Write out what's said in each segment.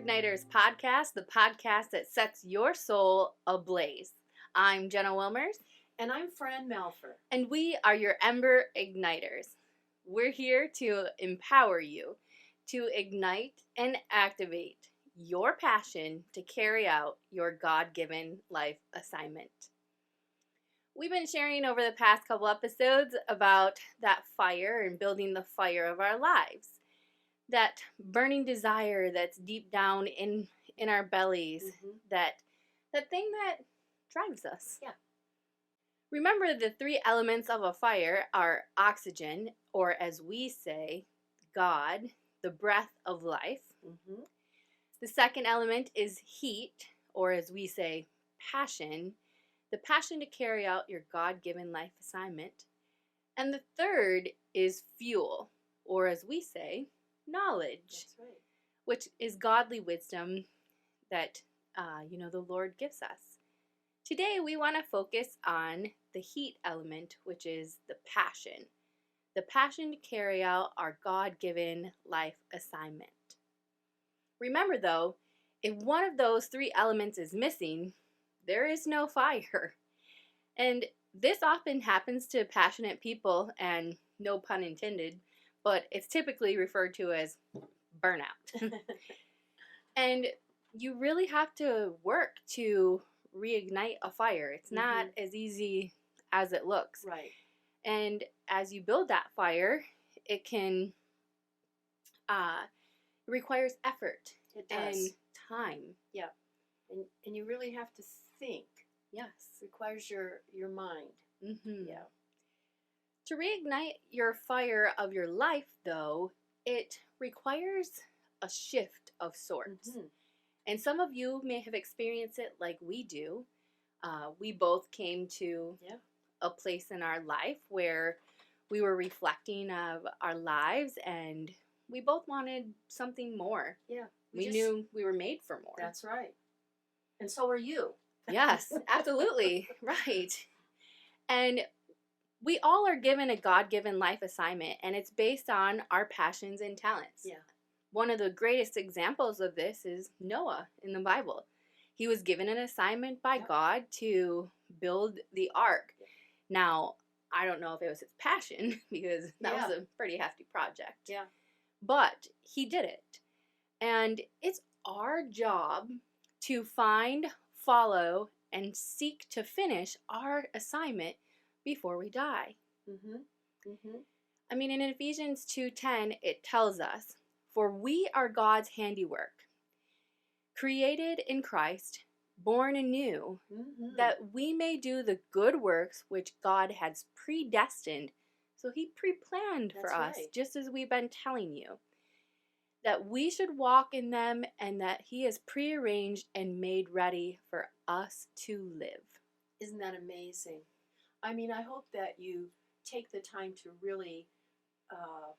Igniters podcast, the podcast that sets your soul ablaze. I'm Jenna Wilmers. And I'm Fran Malfer. And we are your Ember Igniters. We're here to empower you to ignite and activate your passion to carry out your God-given life assignment. We've been sharing over the past couple episodes about that fire and building the fire of our lives. That burning desire that's deep down in our bellies, that thing that drives us. Yeah. Remember, the three elements of a fire are oxygen, or as we say, God, the breath of life. The second element is heat, or as we say, passion, the passion to carry out your God-given life assignment. And the third is fuel, or as we say, knowledge. That's right. Which is godly wisdom that, the Lord gives us. Today, we want to focus on the heat element, which is the passion to carry out our God-given life assignment. Remember, though, if one of those three elements is missing, there is no fire. And this often happens to passionate people, and no pun intended, but it's typically referred to as burnout. And you really have to work to reignite a fire. It's not as easy as it looks. Right. And as you build that fire, it can, it requires effort. It does. And time. Yeah. And you really have to think. Yes. It requires your mind. Yeah. To reignite your fire of your life, though, it requires a shift of sorts. And some of you may have experienced it like we do. We both came to a place in our life where we were reflecting of our lives, and we both wanted something more. Yeah. We knew we were made for more. That's right. And so are you. Yes, absolutely. Right. And we all are given a God-given life assignment, and it's based on our passions and talents. Yeah. One of the greatest examples of this is Noah in the Bible. He was given an assignment by God to build the ark. Now, I don't know if it was his passion, because that was a pretty hefty project. Yeah. But he did it. And it's our job to find, follow, and seek to finish our assignment before we die. I mean, in Ephesians 2:10, it tells us, "For we are God's handiwork, created in Christ, born anew, that we may do the good works which God has predestined." So he pre-planned for us, just as we've been telling you, that we should walk in them, and that he has prearranged and made ready for us to live. Isn't that amazing? I mean, I hope that you take the time to really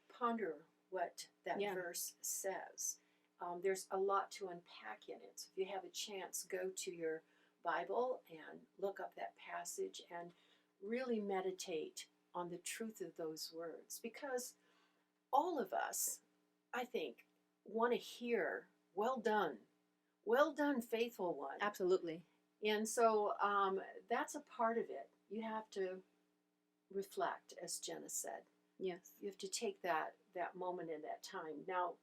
ponder what that verse says. There's a lot to unpack in it. So if you have a chance, go to your Bible and look up that passage and really meditate on the truth of those words. Because all of us, I think, want to hear, "Well done, faithful one." Absolutely. And so that's a part of it. You have to reflect, as Jenna said. Yes. You have to take that moment in that time. Now,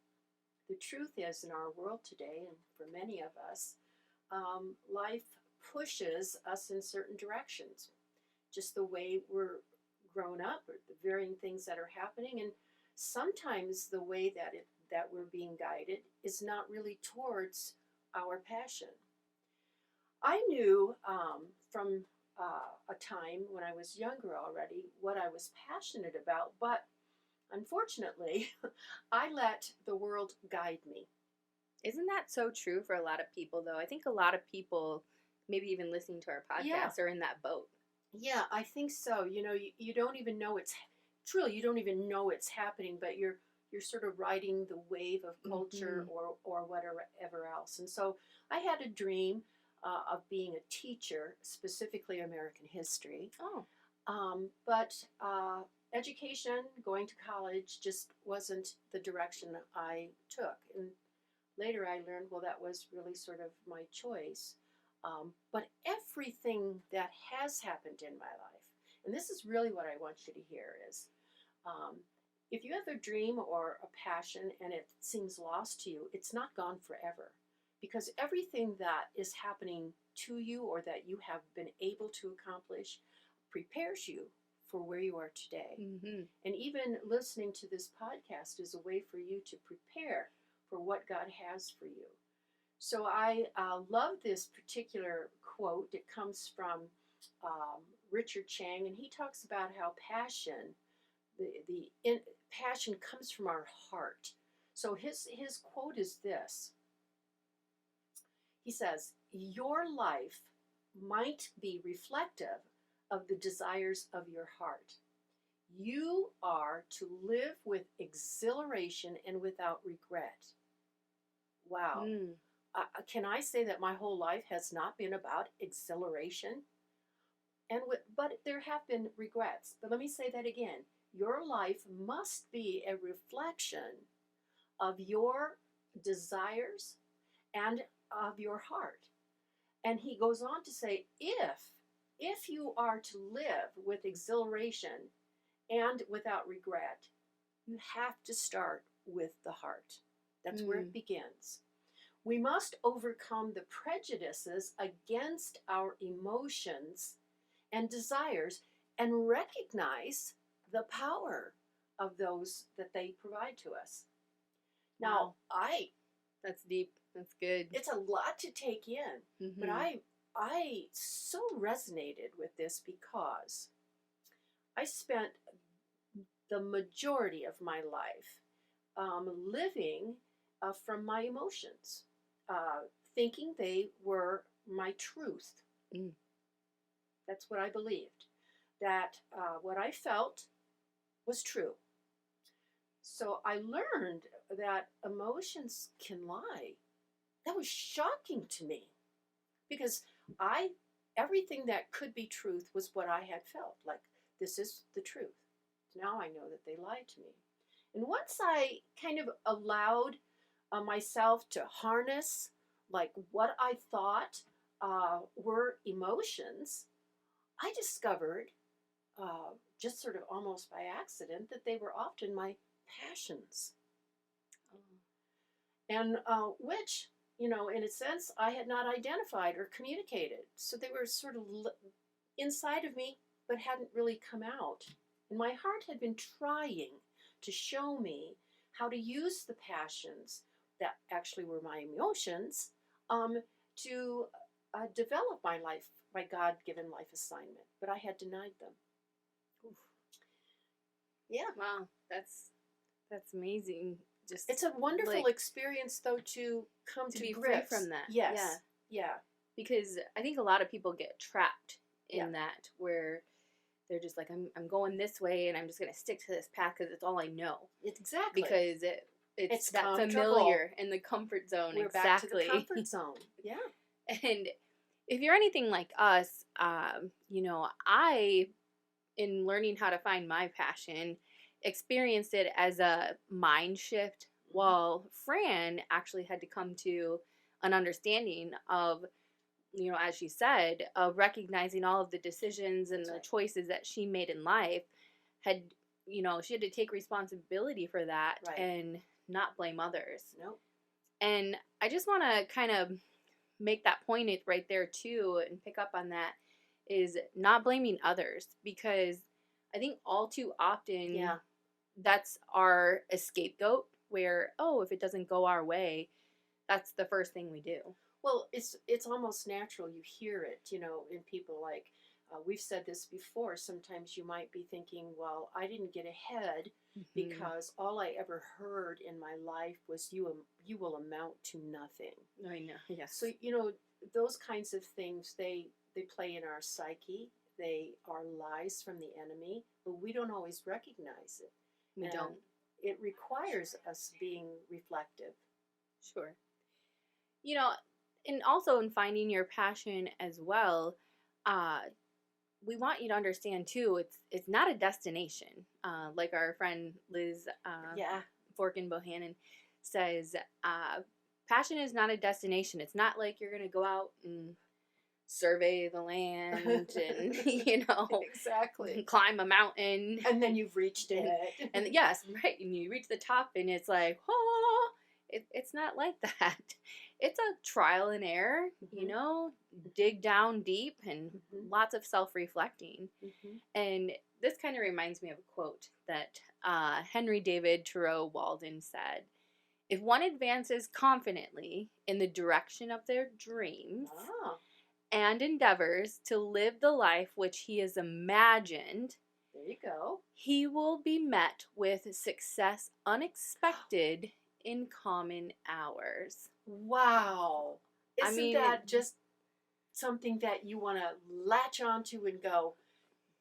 the truth is, in our world today, and for many of us, life pushes us in certain directions. Just the way we're grown up, or the varying things that are happening, and sometimes the way that we're being guided is not really towards our passion. I knew from a time when I was younger already what I was passionate about, but unfortunately, I let the world guide me. Isn't that so true for a lot of people, though? I think a lot of people, maybe even listening to our podcast, are in that boat. Yeah, I think so. You don't even know you don't even know it's happening, but you're sort of riding the wave of culture or whatever else. And so I had a dream of being a teacher, specifically American history. But education, going to college, just wasn't the direction I took. And later I learned, well, that was really sort of my choice. But everything that has happened in my life, and this is really what I want you to hear is, um, if you have a dream or a passion and it seems lost to you, it's not gone forever. Because everything that is happening to you or that you have been able to accomplish prepares you for where you are today. Mm-hmm. And even listening to this podcast is a way for you to prepare for what God has for you. So I love this particular quote. It comes from Richard Chang, and he talks about how passion, passion comes from our heart. So his quote is this. He says, "Your life might be reflective of the desires of your heart. You are to live with exhilaration and without regret." Wow. Mm. Can I say that my whole life has not been about exhilaration? But there have been regrets. But let me say that again. Your life must be a reflection of your desires and of your heart. And he goes on to say, if you are to live with exhilaration and without regret, you have to start with the heart. That's where it begins. We must overcome the prejudices against our emotions and desires and recognize the power of those that they provide to us. Now, Wow. That's deep. That's good. It's a lot to take in, Mm-hmm. but I so resonated with this because I spent the majority of my life living from my emotions, thinking they were my truth. Mm. That's what I believed, that what I felt was true. So I learned that emotions can lie. That was shocking to me because everything that could be truth was what I had felt. Like, this is the truth. Now I know that they lied to me. And once I kind of allowed myself to harness like what I thought were emotions, I discovered, just sort of almost by accident, that they were often my passions. And which, in a sense, I had not identified or communicated. So they were sort of inside of me, but hadn't really come out. And my heart had been trying to show me how to use the passions that actually were my emotions to develop my life, my God-given life assignment. But I had denied them. Oof. Yeah. Wow. That's amazing. It's a wonderful experience, though, to come to be grips. free from that. Yes. Yeah. Because I think a lot of people get trapped in that, where they're just like, I'm going this way, and I'm just going to stick to this path because it's all I know. Exactly. Because it's that comfortable. Familiar in the comfort zone. We're exactly. back to the comfort zone. Yeah. And if you're anything like us, I, in learning how to find my passion, experienced it as a mind shift, while Fran actually had to come to an understanding of, as she said, of recognizing all of the decisions and the choices that she made in life. She had to take responsibility for that and not blame others. Nope. And I just want to kind of make that point right there too, and pick up on that, is not blaming others, because I think all too often that's our scapegoat, where, if it doesn't go our way, that's the first thing we do. Well, it's almost natural. You hear it, in people like, we've said this before. Sometimes you might be thinking, well, I didn't get ahead because all I ever heard in my life was you will amount to nothing. I know. Yes. So, those kinds of things, they play in our psyche. They are lies from the enemy, but we don't always recognize it. We don't. It requires us being reflective. Sure. And also in finding your passion as well, we want you to understand too, it's not a destination. Like our friend Liz Forkin Bohannon says, passion is not a destination. It's not like you're going to go out and survey the land and, Exactly. climb a mountain. And then you've reached it. And yes, right. And you reach the top and it's like, oh, it's not like that. It's a trial and error, dig down deep and lots of self-reflecting. And this kind of reminds me of a quote that Henry David Thoreau Walden said. If one advances confidently in the direction of their dreams and endeavors to live the life which he has imagined, there you go, he will be met with success unexpected in common hours. Wow. Isn't that just something that you want to latch onto and go,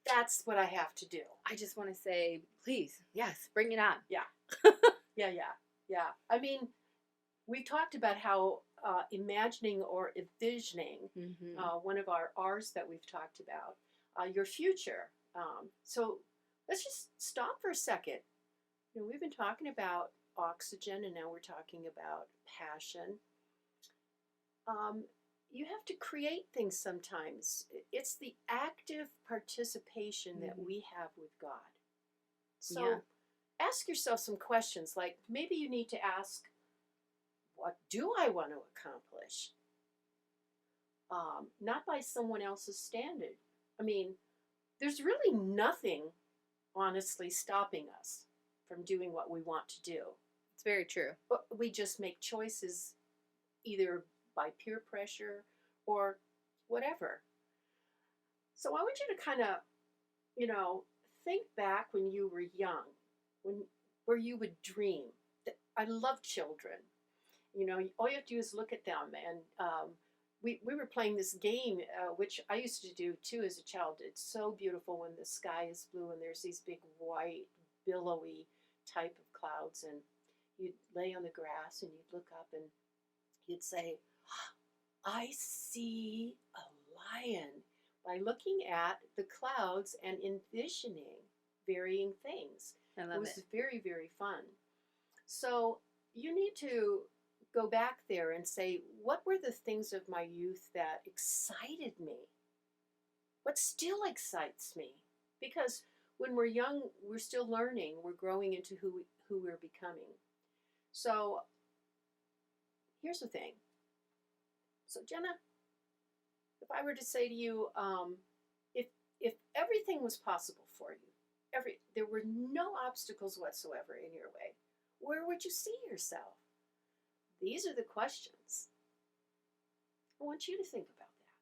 that's what I have to do? I just want to say, please, yes, bring it on. Yeah. Yeah. I mean, we talked about how imagining or envisioning, one of our R's that we've talked about, your future. So let's just stop for a second. We've been talking about oxygen, and now we're talking about passion. You have to create things sometimes. It's the active participation that we have with God. So ask yourself some questions, like maybe you need to ask, what do I want to accomplish? Not by someone else's standard. I mean, there's really nothing, honestly, stopping us from doing what we want to do. It's very true. But we just make choices either by peer pressure or whatever. So I want you to kind of, think back when you were young, where you would dream. I love children. All you have to do is look at them. And we were playing this game, which I used to do too as a child. It's so beautiful when the sky is blue and there's these big white, billowy type of clouds. And you'd lay on the grass and you'd look up and you'd say, I see a lion, by looking at the clouds and envisioning varying things. I love it. It was very, very fun. So you need to go back there and say, what were the things of my youth that excited me? What still excites me? Because when we're young, we're still learning. We're growing into who we're becoming. So here's the thing. So Jenna, if I were to say to you, if everything was possible for you, there were no obstacles whatsoever in your way, where would you see yourself? These are the questions. I want you to think about that.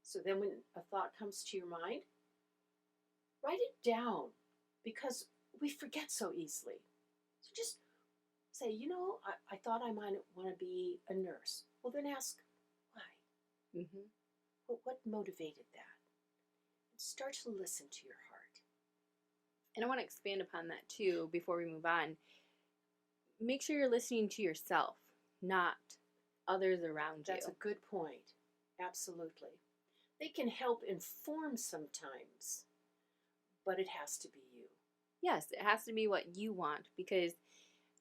So then when a thought comes to your mind, write it down, because we forget so easily. So just say, I thought I might want to be a nurse. Well, then ask why. Well, what motivated that? Start to listen to your heart. And I want to expand upon that too before we move on. Make sure you're listening to yourself, not others around you. That's a good point. Absolutely. They can help inform sometimes, but it has to be you. Yes, it has to be what you want, because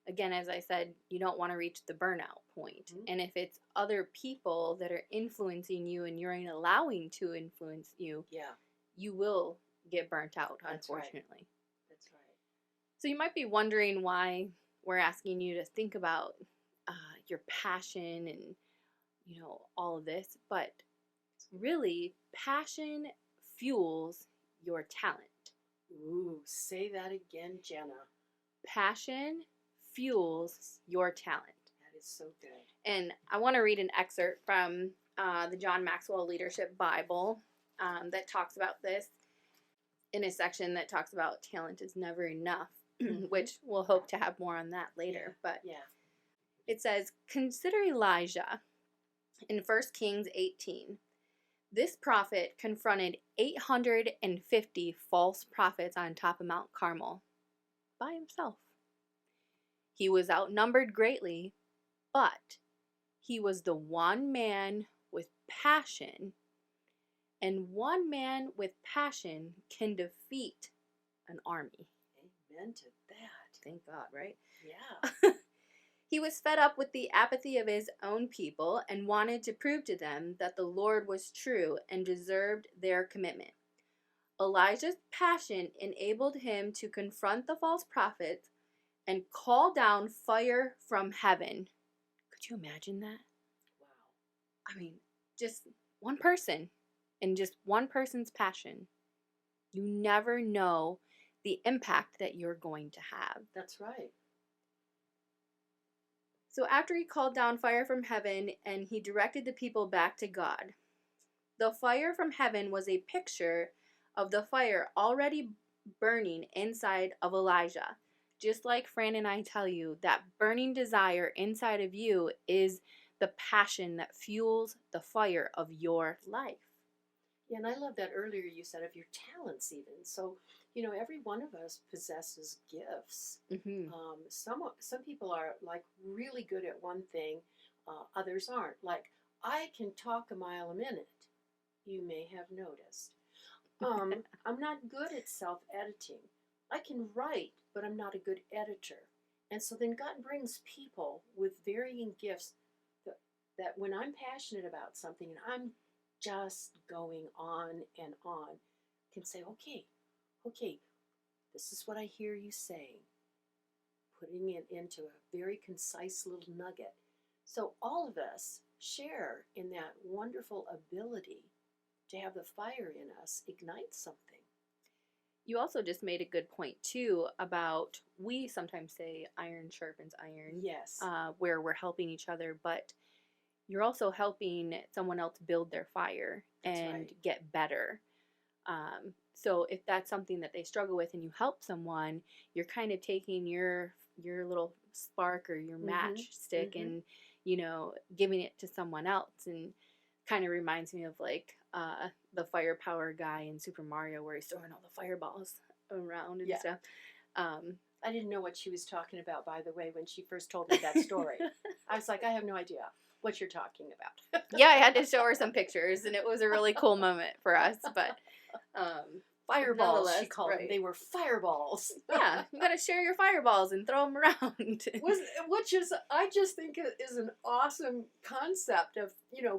again, as I said, you don't want to reach the burnout point. And if it's other people that are influencing you and you're allowing to influence you, you will get burnt out, unfortunately. That's right. So you might be wondering why we're asking you to think about your passion and, all of this. But really, passion fuels your talent. Ooh, say that again, Jenna. Passion fuels your talent. That is so good. And I want to read an excerpt from the John Maxwell Leadership Bible that talks about this in a section that talks about talent is never enough, which we'll hope to have more on that later. But it says, consider Elijah in 1 Kings 18. This prophet confronted 850 false prophets on top of Mount Carmel by himself. He was outnumbered greatly, but he was the one man with passion, and one man with passion can defeat an army. Amen to that. Thank God, right? Yeah. He was fed up with the apathy of his own people and wanted to prove to them that the Lord was true and deserved their commitment. Elijah's passion enabled him to confront the false prophets and call down fire from heaven. Could you imagine that? Wow. I mean, just one person and just one person's passion. You never know the impact that you're going to have. That's right. So after he called down fire from heaven and he directed the people back to God, the fire from heaven was a picture of the fire already burning inside of Elijah. Just like Fran and I tell you, that burning desire inside of you is the passion that fuels the fire of your life. Yeah, and I love that earlier you said of your talents, even. So, every one of us possesses gifts. Mm-hmm. Some people are like really good at one thing, others aren't. Like, I can talk a mile a minute. You may have noticed. I'm not good at self-editing. I can write, but I'm not a good editor. And so then God brings people with varying gifts that when I'm passionate about something and I'm just going on and on, can say, okay, this is what I hear you saying, putting it into a very concise little nugget. So all of us share in that wonderful ability to have the fire in us ignite something. You also just made a good point, too, about we sometimes say iron sharpens iron. Yes. Where we're helping each other, but you're also helping someone else build their fire and get better. So if that's something that they struggle with and you help someone, you're kind of taking your little spark or your matchstick and, giving it to someone else. And kind of reminds me of like the fire power guy in Super Mario where he's throwing all the fireballs around and stuff. I didn't know what she was talking about, by the way, when she first told me that story. I was like, I have no idea what you're talking about. Yeah, I had to show her some pictures, and it was a really cool moment for us. But fireballs, she called them. They were fireballs. Yeah, you got to share your fireballs and throw them around. Which is, I just think is an awesome concept of,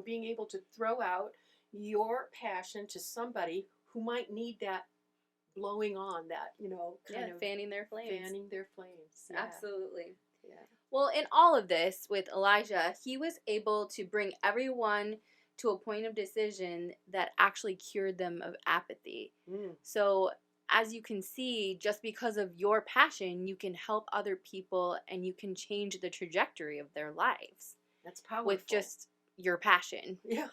being able to throw out your passion to somebody who might need that blowing on, that, kind of fanning their flames. Fanning their flames. Yeah. Absolutely. Yeah. Well, in all of this with Elijah, he was able to bring everyone to a point of decision that actually cured them of apathy. So, as you can see, just because of your passion, you can help other people and you can change the trajectory of their lives. That's powerful. With just your passion. Yeah.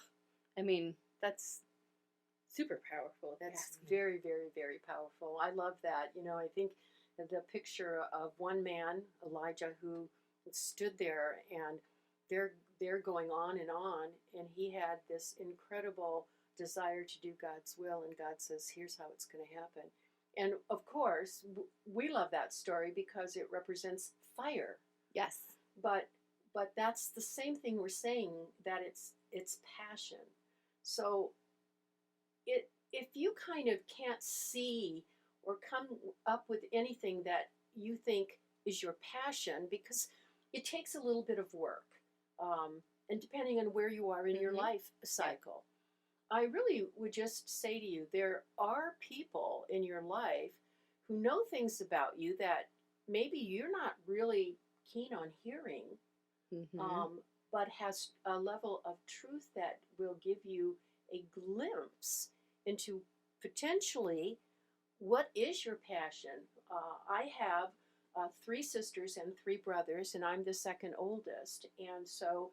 I mean, that's super powerful. That's very, very, very powerful. I love that. I think the picture of one man, Elijah, who stood there and they're going on, and he had this incredible desire to do God's will, and God says, here's how it's going to happen. And of course, we love that story because it represents fire. Yes. But that's the same thing we're saying, that it's passion. So if you kind of can't see or come up with anything that you think is your passion, because it takes a little bit of work, and depending on where you are in your life cycle, I really would just say to you, there are people in your life who know things about you that maybe you're not really keen on hearing, but has a level of truth that will give you a glimpse into potentially what is your passion. I have 3 sisters and 3 brothers, and I'm the second oldest. And so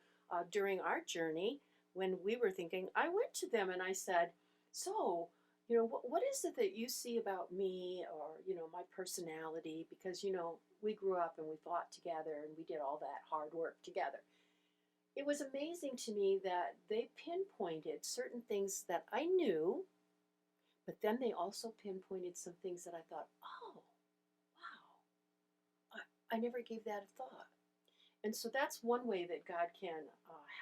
during our journey, when we were thinking, I went to them and I said, so, what is it that you see about me, or, my personality? Because, we grew up and we fought together and we did all that hard work together. It was amazing to me that they pinpointed certain things that I knew, but then they also pinpointed some things that I thought, oh, wow, I never gave that a thought. And so that's one way that God can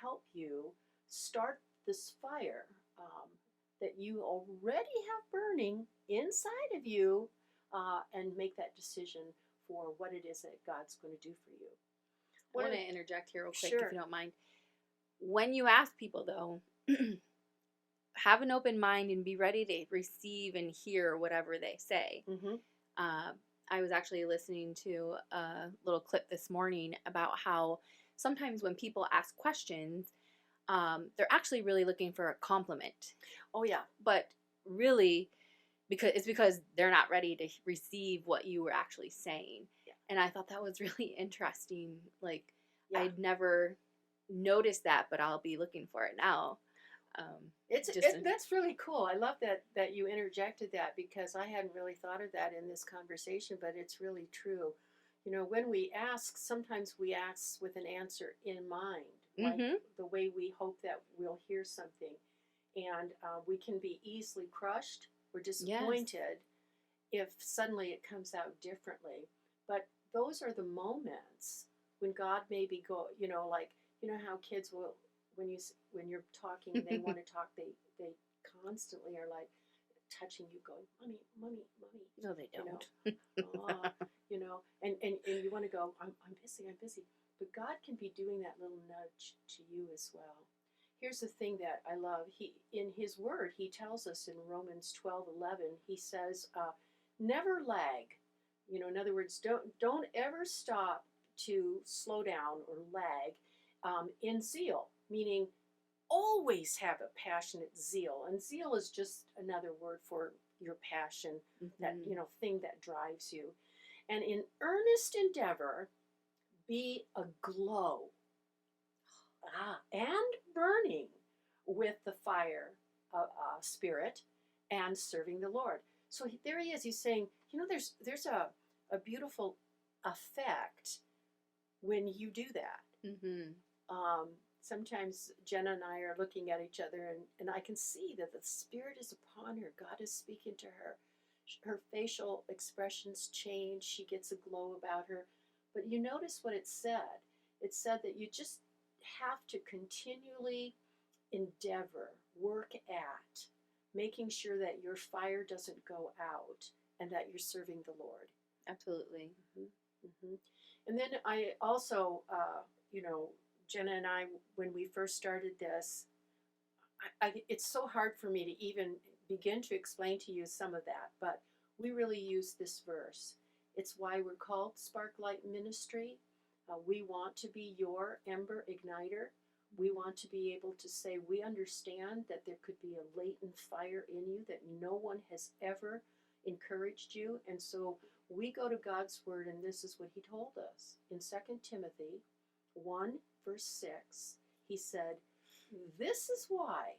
help you start this fire that you already have burning inside of you, and make that decision for what it is that God's going to do for you. I want to interject here real quick, Sure. if you don't mind. When you ask people, though, have an open mind and be ready to receive and hear whatever they say. Mm-hmm. I was actually listening to a little clip this morning about how sometimes when people ask questions, they're actually really looking for a compliment. Oh, yeah. But really, because they're not ready to receive what you were actually saying. Yeah. And I thought that was really interesting. Like, Yeah. I'd never noticed that, but I'll be looking for it now. That's really cool. I love that you interjected that, because I hadn't really thought of that in this conversation, but it's really true. You know, when we ask, sometimes we ask with an answer in mind, like the way we hope that we'll hear something, and we can be easily crushed or disappointed if suddenly it comes out differently. But those are the moments when God maybe like, how kids will, when you're talking and they want to talk, they constantly are like touching you, going, mommy, mommy, mommy. No, they don't. And you want to go, I'm busy. But God can be doing that little nudge to you as well. Here's the thing that I love. In His Word, He tells us in Romans 12:11, He says, never lag. In other words, don't ever stop to slow down or lag in zeal, meaning always have a passionate zeal. And zeal is just another word for your passion, that thing that drives you. And in earnest endeavor, be aglow and burning with the fire spirit and serving the Lord. So there he is. He's saying, there's a beautiful effect when you do that. Sometimes Jenna and I are looking at each other, and I can see that the Spirit is upon her. God is speaking to her. Her facial expressions change. She gets a glow about her. But you notice what it said. It said that you just have to continually endeavor, work at, making sure that your fire doesn't go out and that you're serving the Lord. Absolutely. And then I also, Jenna and I, when we first started this, it's so hard for me to even begin to explain to you some of that, but we really use this verse. It's why we're called Sparklight Ministry. We want to be your ember igniter. We want to be able to say we understand that there could be a latent fire in you that no one has ever encouraged you. And so we go to God's Word, and this is what He told us. In 2 Timothy 1, verse 6, He said, this is why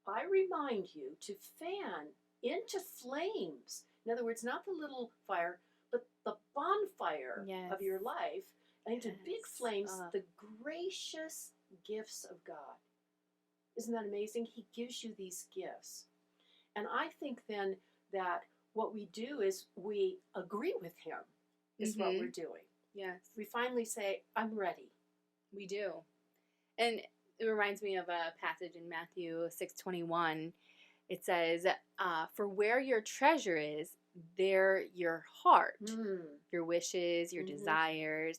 I remind you to fan into flames. In other words, not the little fire, but the bonfire of your life, into big flames, the gracious gifts of God. Isn't that amazing? He gives you these gifts. And I think then that what we do is we agree with Him, is what we're doing. Yes. We finally say, I'm ready. We do. And it reminds me of a passage in Matthew 6:21. It says, for where your treasure is, there your heart, your wishes, your desires,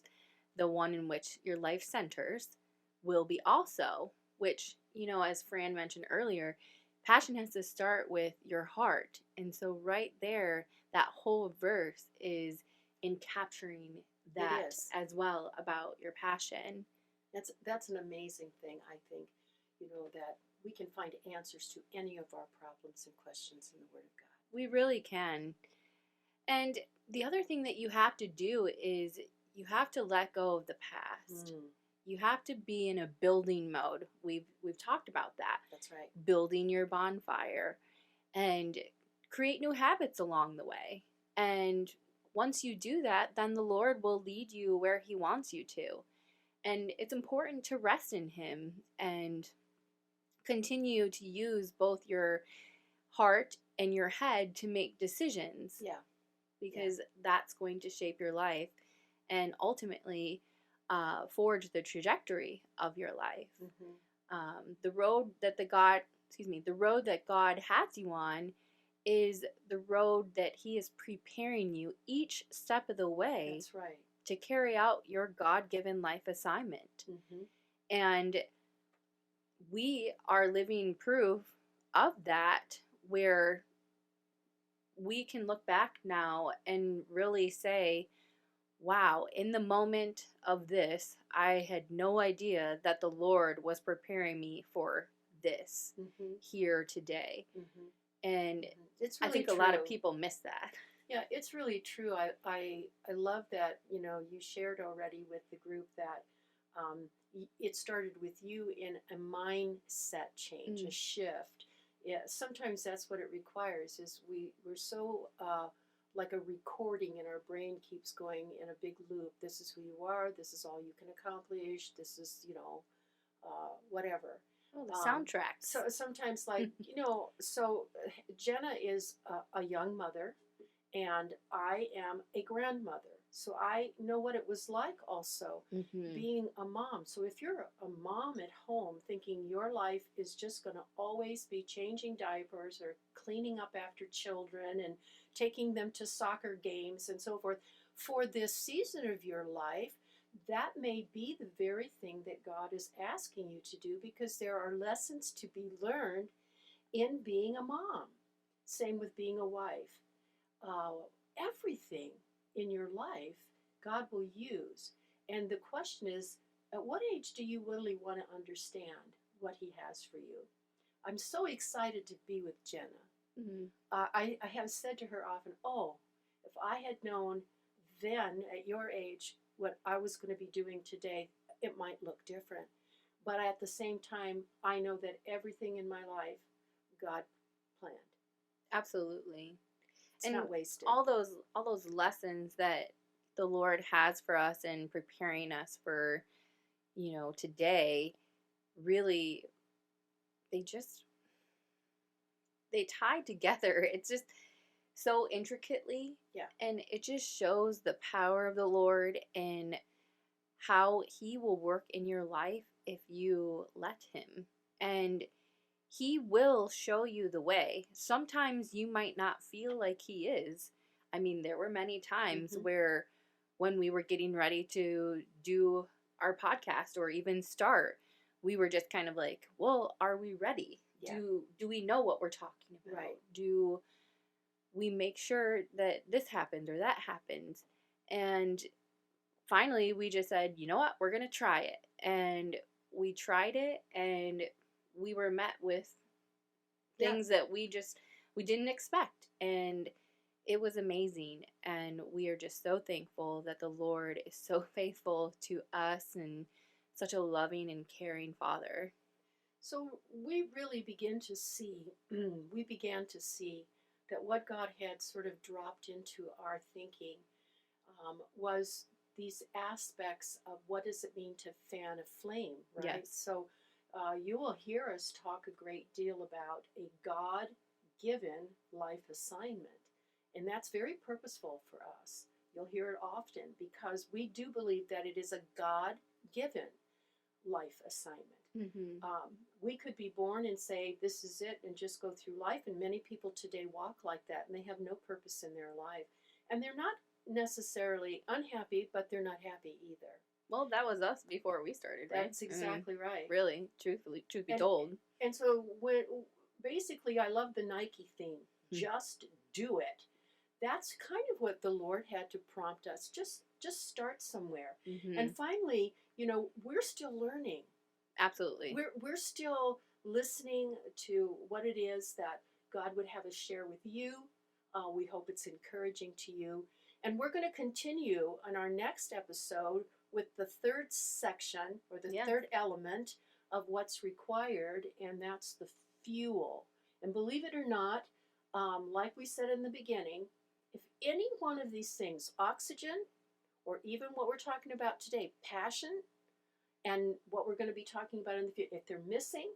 the one in which your life centers, will be also. Which, as Fran mentioned earlier, passion has to start with your heart. And so right there, that whole verse is in capturing that as well about your passion. That's an amazing thing, I think, that we can find answers to any of our problems and questions in the Word of God. We really can. And the other thing that you have to do is you have to let go of the past. You have to be in a building mode. We've talked about that. That's right. Building your bonfire and create new habits along the way. And once you do that, then the Lord will lead you where He wants you to. And it's important to rest in Him and continue to use both your heart and your head to make decisions. Yeah. Because that's going to shape your life and ultimately forge the trajectory of your life. The road that God has you on is the road that He is preparing you each step of the way. That's right. to carry out your God-given life assignment. Mm-hmm. And we are living proof of that, where we can look back now and really say, wow, in the moment of this, I had no idea that the Lord was preparing me for this Mm-hmm. here today. Mm-hmm. And Mm-hmm. It's I really think true. a lot of people miss that. Yeah, it's really true. I love that, you shared already with the group that it started with you in a mindset change, a shift. Yeah, sometimes that's what it requires is we're so like a recording, and our brain keeps going in a big loop. This is who you are. This is all you can accomplish. This is, whatever. Oh, the soundtracks. So sometimes, like, so Jenna is a young mother, and I am a grandmother. So I know what it was like also being a mom. So if you're a mom at home thinking your life is just going to always be changing diapers or cleaning up after children and taking them to soccer games and so forth, for this season of your life, that may be the very thing that God is asking you to do, because there are lessons to be learned in being a mom. Same with being a wife. Everything in your life God will use. And the question is, at what age do you really want to understand what He has for you? I'm so excited to be with Jenna. Mm-hmm. I have said to her often, oh, if I had known then at your age what I was going to be doing today, it might look different. But at the same time, I know that everything in my life, God planned. Absolutely. It's And not wasted. all those lessons that the Lord has for us and preparing us for, today, really, they tie together. It's just so intricately. Yeah. And it just shows the power of the Lord and how He will work in your life if you let Him. And He will show you the way. Sometimes you might not feel like He is. I mean, there were many times where when we were getting ready to do our podcast or even start, we were just kind of like, well, are we ready? Yeah. Do we know what we're talking about? Right. Do we make sure that this happens or that happens? And finally, we just said, you know what, we're going to try it. And we tried it, and we were met with things that we didn't expect. And it was amazing. And we are just so thankful that the Lord is so faithful to us and such a loving and caring Father. So we really began to see that what God had sort of dropped into our thinking was these aspects of what does it mean to fan a flame, right? Yes. So you will hear us talk a great deal about a God-given life assignment, and that's very purposeful for us. You'll hear it often because we do believe that it is a God-given life assignment. We could be born and say, this is it, and just go through life. And many people today walk like that, and they have no purpose in their life. And they're not necessarily unhappy, but they're not happy either. Well, that was us before we started, right? That's exactly right. Really, truth be told. And so basically, I love the Nike theme, just do it. That's kind of what the Lord had to prompt us. Just start somewhere. And finally, we're still learning. Absolutely. We're still listening to what it is that God would have us share with you. We hope it's encouraging to you. And we're going to continue on our next episode with the third section, or the third element of what's required, and that's the fuel. And believe it or not, like we said in the beginning, if any one of these things, oxygen, or even what we're talking about today, passion, and what we're going to be talking about in the future, if they're missing,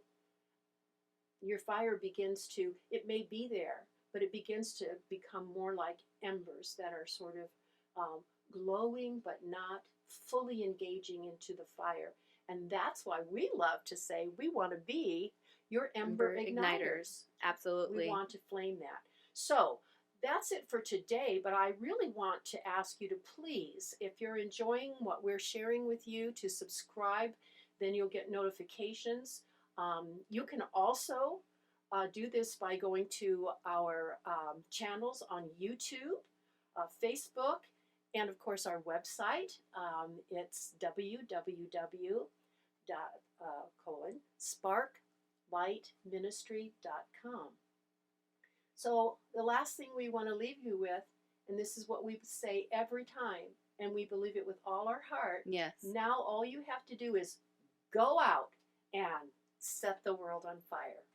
your fire begins to, it may be there, but it begins to become more like embers that are sort of glowing but not fully engaging into the fire. And that's why we love to say we want to be your ember igniters. Absolutely. We want to flame that. So that's it for today, but I really want to ask you to please, if you're enjoying what we're sharing with you, to subscribe. Then you'll get notifications. You can also do this by going to our channels on YouTube, Facebook, and of course our website. It's www.sparklightministry.com. So the last thing we want to leave you with, and this is what we say every time, and we believe it with all our heart. Yes. Now all you have to do is go out and set the world on fire.